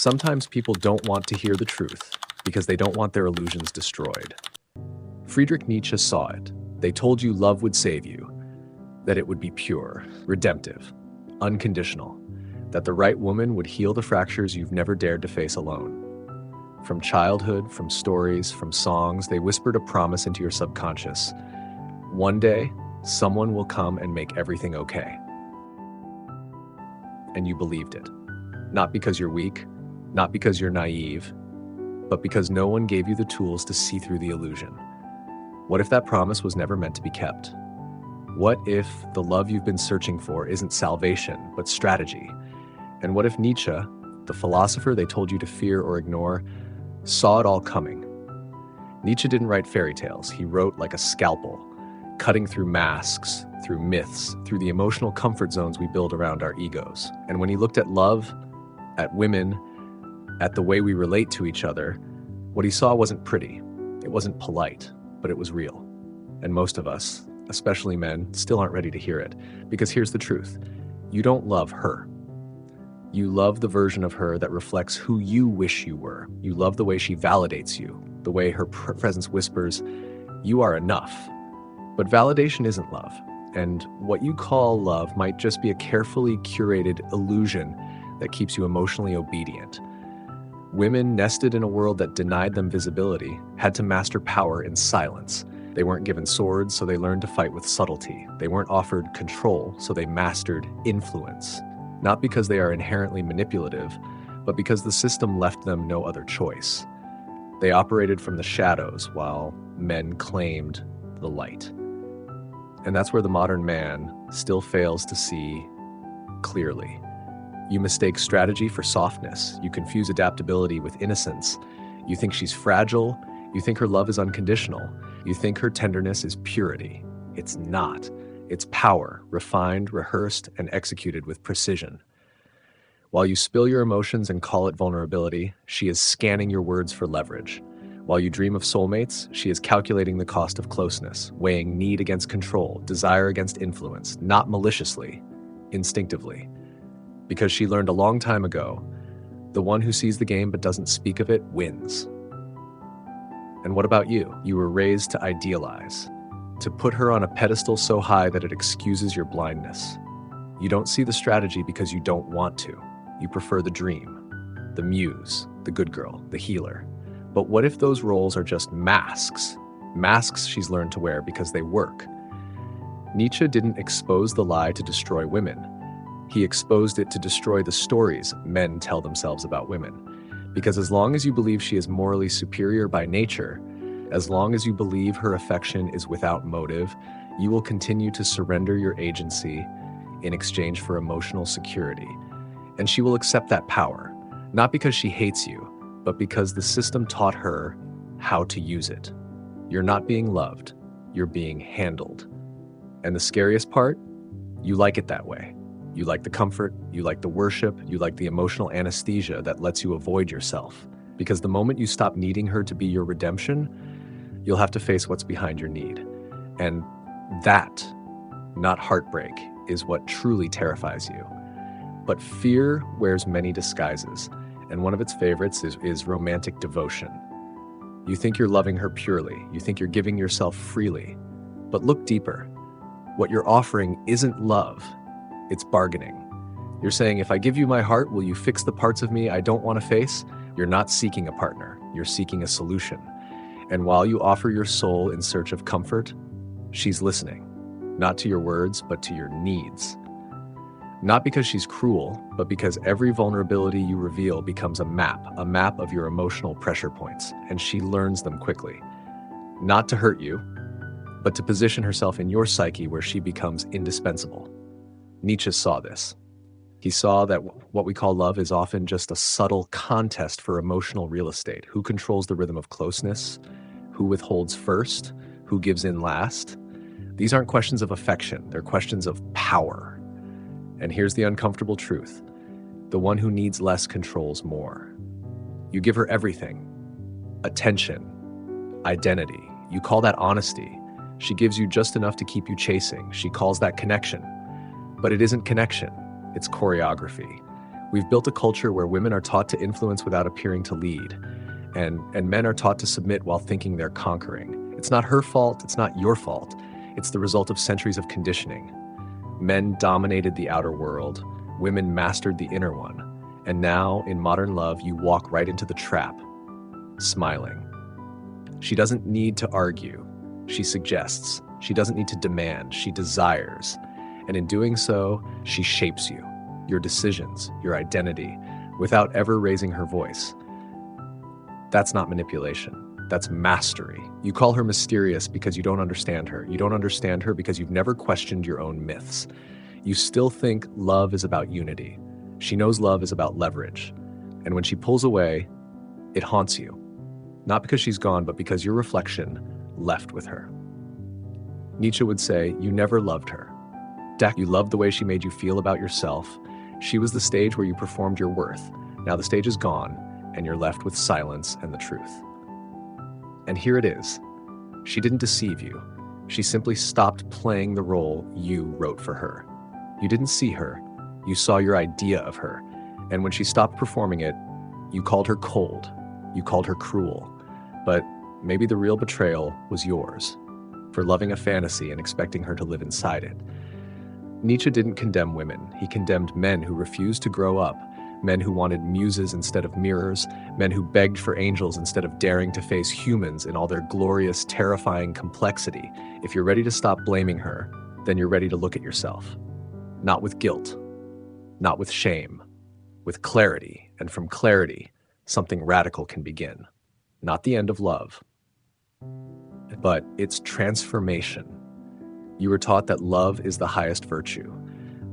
Sometimes people don't want to hear the truth because they don't want their illusions destroyed. Friedrich Nietzsche saw it. They told you love would save you, that it would be pure, redemptive, unconditional, that the right woman would heal the fractures you've never dared to face alone. From childhood, from stories, from songs, they whispered a promise into your subconscious. One day, someone will come and make everything okay. And you believed it. Not because you're weak, not because you're naive, but because no one gave you the tools to see through the illusion. What if that promise was never meant to be kept? What if the love you've been searching for isn't salvation, but strategy? And what if Nietzsche, the philosopher they told you to fear or ignore, saw it all coming? Nietzsche didn't write fairy tales. He wrote like a scalpel, cutting through masks, through myths, through the emotional comfort zones we build around our egos. And when he looked at love, at women, at the way we relate to each other, what he saw wasn't pretty. It wasn't polite, but it was real. And most of us, especially men, still aren't ready to hear it. Because here's the truth. You don't love her. You love the version of her that reflects who you wish you were. You love the way she validates you, the way her presence whispers, you are enough. But validation isn't love. And what you call love might just be a carefully curated illusion that keeps you emotionally obedient. Women nested in a world that denied them visibility had to master power in silence. They weren't given swords, so they learned to fight with subtlety. They weren't offered control, so they mastered influence. Not because they are inherently manipulative, but because the system left them no other choice. They operated from the shadows while men claimed the light. And that's where the modern man still fails to see clearly. You mistake strategy for softness. You confuse adaptability with innocence. You think she's fragile. You think her love is unconditional. You think her tenderness is purity. It's not. It's power, refined, rehearsed, and executed with precision. While you spill your emotions and call it vulnerability, she is scanning your words for leverage. While you dream of soulmates, she is calculating the cost of closeness, weighing need against control, desire against influence, not maliciously, instinctively. Because she learned a long time ago, the one who sees the game but doesn't speak of it wins. And what about you? You were raised to idealize, to put her on a pedestal so high that it excuses your blindness. You don't see the strategy because you don't want to. You prefer the dream, the muse, the good girl, the healer. But what if those roles are just masks? Masks she's learned to wear because they work. Nietzsche didn't expose the lie to destroy women. He exposed it to destroy the stories men tell themselves about women. Because as long as you believe she is morally superior by nature, as long as you believe her affection is without motive, you will continue to surrender your agency in exchange for emotional security. And she will accept that power, not because she hates you, but because the system taught her how to use it. You're not being loved, you're being handled. And the scariest part, you like it that way. You like the comfort, you like the worship, you like the emotional anesthesia that lets you avoid yourself. Because the moment you stop needing her to be your redemption, you'll have to face what's behind your need. And that, not heartbreak, is what truly terrifies you. But fear wears many disguises, and one of its favorites is romantic devotion. You think you're loving her purely, you think you're giving yourself freely. But look deeper. What you're offering isn't love. It's bargaining. You're saying, if I give you my heart, will you fix the parts of me I don't want to face? You're not seeking a partner. You're seeking a solution. And while you offer your soul in search of comfort, she's listening, not to your words, but to your needs. Not because she's cruel, but because every vulnerability you reveal becomes a map of your emotional pressure points, and she learns them quickly. Not to hurt you, but to position herself in your psyche where she becomes indispensable. Nietzsche saw this. He saw that what we call love is often just a subtle contest for emotional real estate. Who controls the rhythm of closeness? Who withholds first? Who gives in last? These aren't questions of affection. They're questions of power. And here's the uncomfortable truth. The one who needs less controls more. You give her everything. Attention. Identity. You call that honesty. She gives you just enough to keep you chasing. She calls that connection. But it isn't connection. It's choreography. We've built a culture where women are taught to influence without appearing to lead, and men are taught to submit while thinking they're conquering. It's not her fault, it's not your fault. It's the result of centuries of conditioning. Men dominated the outer world, women mastered the inner one, and now, in modern love, you walk right into the trap, smiling. She doesn't need to argue, she suggests. She doesn't need to demand, she desires. And in doing so, she shapes you, your decisions, your identity, without ever raising her voice. That's not manipulation. That's mastery. You call her mysterious because you don't understand her. You don't understand her because you've never questioned your own myths. You still think love is about unity. She knows love is about leverage. And when she pulls away, it haunts you. Not because she's gone, but because your reflection left with her. Nietzsche would say, you never loved her. You loved the way she made you feel about yourself. She was the stage where you performed your worth. Now the stage is gone, and you're left with silence and the truth. And here it is. She didn't deceive you. She simply stopped playing the role you wrote for her. You didn't see her. You saw your idea of her. And when she stopped performing it, you called her cold. You called her cruel. But maybe the real betrayal was yours, for loving a fantasy and expecting her to live inside it. Nietzsche didn't condemn women. He condemned men who refused to grow up, men who wanted muses instead of mirrors, men who begged for angels instead of daring to face humans in all their glorious, terrifying complexity. If you're ready to stop blaming her, then you're ready to look at yourself. Not with guilt, not with shame, with clarity, and from clarity, something radical can begin. Not the end of love, but its transformation. You were taught that love is the highest virtue,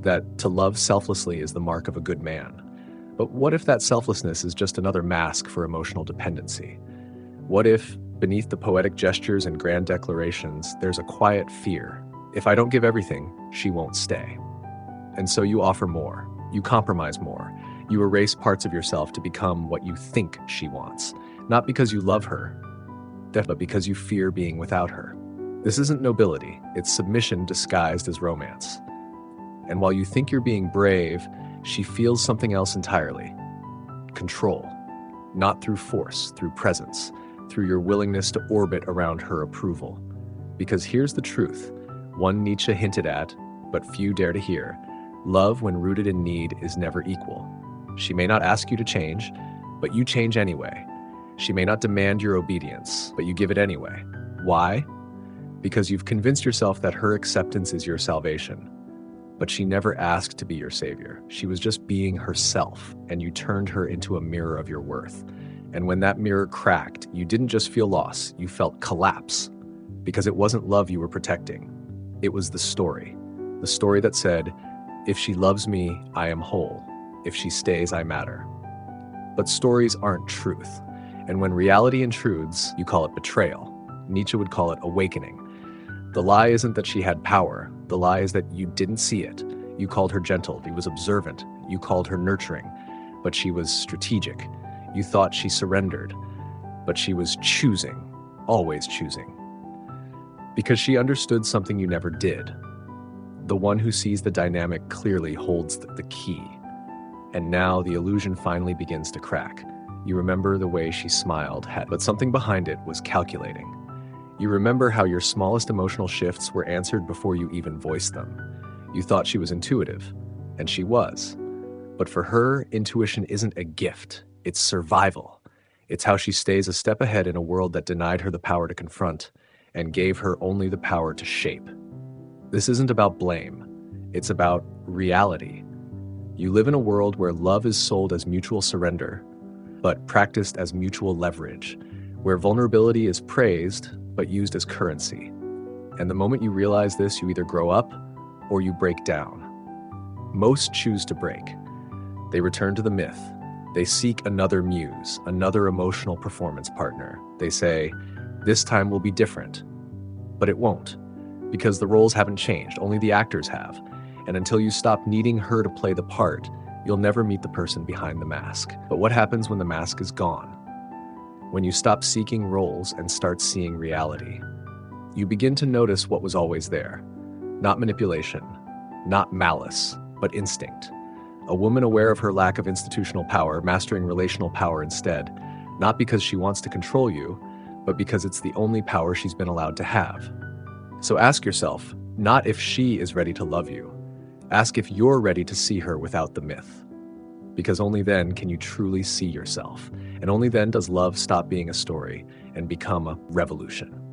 that to love selflessly is the mark of a good man. But what if that selflessness is just another mask for emotional dependency? What if, beneath the poetic gestures and grand declarations, there's a quiet fear? If I don't give everything, she won't stay. And so you offer more, you compromise more, you erase parts of yourself to become what you think she wants, not because you love her, but because you fear being without her. This isn't nobility, it's submission disguised as romance. And while you think you're being brave, she feels something else entirely. Control. Not through force, through presence, through your willingness to orbit around her approval. Because here's the truth, one Nietzsche hinted at, but few dare to hear. Love, when rooted in need, is never equal. She may not ask you to change, but you change anyway. She may not demand your obedience, but you give it anyway. Why? Because you've convinced yourself that her acceptance is your salvation. But she never asked to be your savior. She was just being herself, and you turned her into a mirror of your worth. And when that mirror cracked, you didn't just feel loss, you felt collapse. Because it wasn't love you were protecting. It was the story that said, if she loves me, I am whole. If she stays, I matter. But stories aren't truth. And when reality intrudes, you call it betrayal. Nietzsche would call it awakening. The lie isn't that she had power. The lie is that you didn't see it. You called her gentle. She was observant. You called her nurturing. But she was strategic. You thought she surrendered. But she was choosing, always choosing. Because she understood something you never did. The one who sees the dynamic clearly holds the key. And now the illusion finally begins to crack. You remember the way she smiled, but something behind it was calculating. You remember how your smallest emotional shifts were answered before you even voiced them. You thought she was intuitive, and she was. But for her, intuition isn't a gift, it's survival. It's how she stays a step ahead in a world that denied her the power to confront and gave her only the power to shape. This isn't about blame, it's about reality. You live in a world where love is sold as mutual surrender, but practiced as mutual leverage, where vulnerability is praised, but used as currency. And the moment you realize this, you either grow up or you break down. Most choose to break. They return to the myth. They seek another muse, another emotional performance partner. They say, this time will be different. But it won't, because the roles haven't changed, only the actors have. And until you stop needing her to play the part, you'll never meet the person behind the mask. But what happens when the mask is gone? When you stop seeking roles and start seeing reality, you begin to notice what was always there. Not manipulation, not malice, but instinct. A woman aware of her lack of institutional power, mastering relational power instead, not because she wants to control you, but because it's the only power she's been allowed to have. So ask yourself, not if she is ready to love you. Ask if you're ready to see her without the myth. Because only then can you truly see yourself, and only then does love stop being a story and become a revolution.